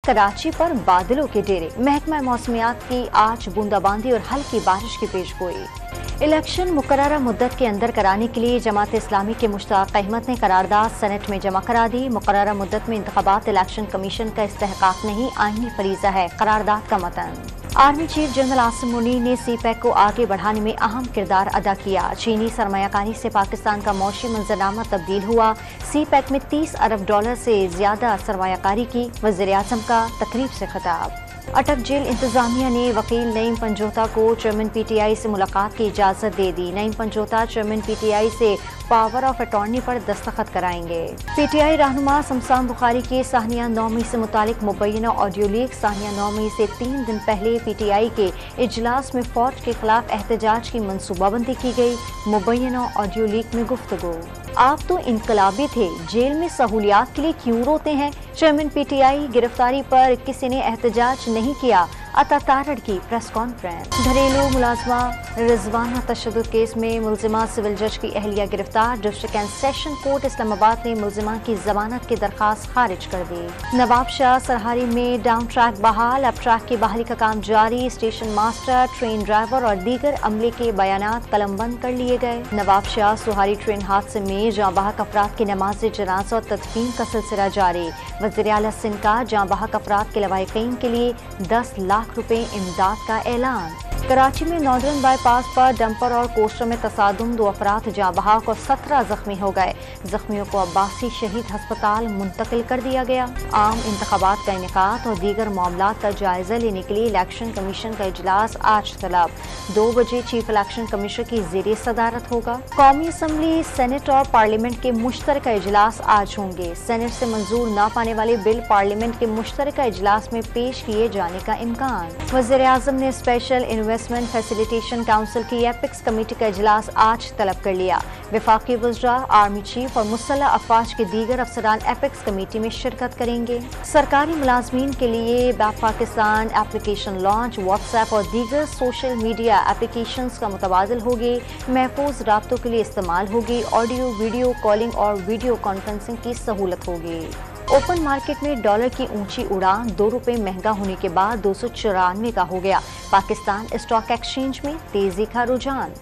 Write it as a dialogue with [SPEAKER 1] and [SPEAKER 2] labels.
[SPEAKER 1] कराची पर बादलों के डेरे। महकमा मौसमियात की आज बूंदाबांदी और हल्की बारिश की पेशगोई। इलेक्शन मुकर्ररा मुद्दत के अंदर कराने के लिए जमात इस्लामी के मुश्ताक अहमद ने करारदाद सेनेट में जमा करा दी। मुकर्ररा मुद्दत में इंतखाबात इलेक्शन कमीशन का इस्तेहकाक नहीं, आईनी फरीजा है। करारदाद का मतन। Army chief general Asim Munir ने CPEC को आगे बढ़ाने में अहम किरदार अदा किया। चीनी सरमायाकारी से पाकिस्तान का मौशी मंजरनामा तब्दील हुआ। CPEC में $30 अरब से ज्यादा सरमायाकारी की। वज़ीर-ए-आज़म का तकरीब से खिताब। अटक जेल इंतजामिया ने वकील नईम पंजोता को चेयरमैन PTI से मुलाकात की इजाजत दे दी। नईम पंजोता चेयरमैन PTI से पावर ऑफ अटॉर्नी पर दस्तखत कराएंगे। PTI रहनुमा शमशान बुखारी के साहनिया 9 मई से मुतालिक मुबैना ऑडियो लीक। साहनिया 9 मई से 3 दिन पहले PTI के इजलास में फौज के खिलाफ एहतजाज की मनसूबाबंदी की गई। मुबैना ऑडियो लीक में गुफ्तगू। आप तो इनकलाबी थे, जेल में सहूलियात के लिए क्यों रोते हैं? चेयरमैन PTI गिरफ्तारी पर किसी ने एहतजाज नहीं किया। अता तारड़ की प्रेस कॉन्फ्रेंस। घरेलू मुलाजमा रिजवाना तशद्दुद केस में मुलजिमा सिविल जज की अहलिया गिरफ्तार। District and session court Islamabad ने मुलजिमा की जमानत की दरखास्त खारिज कर दी। नवाब शाह सरहारी में डाउन ट्रैक बहाल। अब ट्रैक की बहाली का काम जारी। स्टेशन मास्टर, ट्रेन ड्राइवर और दीगर अमले के बयानात कलमबंद कर लिए गए। नवाब शाह सुहारी ट्रेन हादसे में जाँ बहक अफराद की नमाज जनाजा और तदफीन का सिलसिला जारी। वज़ीर आला सिंध का जाँ बहक अफराद के लवाहिकीन के लिए 10 लाख रुपए इमदाद का ऐलान। कराची में नॉर्दर्न बाईपास पर डंपर और कोस्टर में तसादुम, 2 अफराद जाँ बहक और 17 जख्मी हो गए। जख्मियों को अब्बासी शहीद अस्पताल मुंतकिल कर दिया गया। आम इंतखाबात का इनेकाद और दीगर मामलात का जायजा लेने के लिए इलेक्शन कमीशन का इजलास आज तलब। 2 बजे चीफ इलेक्शन कमिश्नर की ज़ेरे सदारत होगा। कौमी असम्बली, सेनेट और पार्लियामेंट के मुश्तरका इजलास आज होंगे। सेनेट से मंजूर न पाने वाले बिल पार्लियामेंट के मुश्तरका इजलास में पेश किए जाने का इम्कान। वज़ीर-ए-आज़म ने स्पेशल इन्वेस्टमेंट फैसिलिटेशन काउंसिल की एपिक्स कमेटी का इजलास आज तलब कर लिया। वफाकी वज़रा, आर्मी चीफ और मुसल्लह अफवाज के दीगर अफसरान एपिक्स कमेटी में शिरकत करेंगे। सरकारी मुलाजमीन के लिए पाकिस्तान एप्लीकेशन लॉन्च। व्हाट्सएप और दीगर सोशल मीडिया एप्लीकेशंस का मुतबादिल होगी। महफूज राब्तों के लिए इस्तेमाल होगी। ऑडियो वीडियो कॉलिंग और वीडियो कॉन्फ्रेंसिंग की सहूलत होगी। ओपन मार्केट में डॉलर की ऊंची उड़ान। 2 रुपए महंगा होने के बाद 294 का हो गया। पाकिस्तान स्टॉक एक्सचेंज में तेजी का रुझान।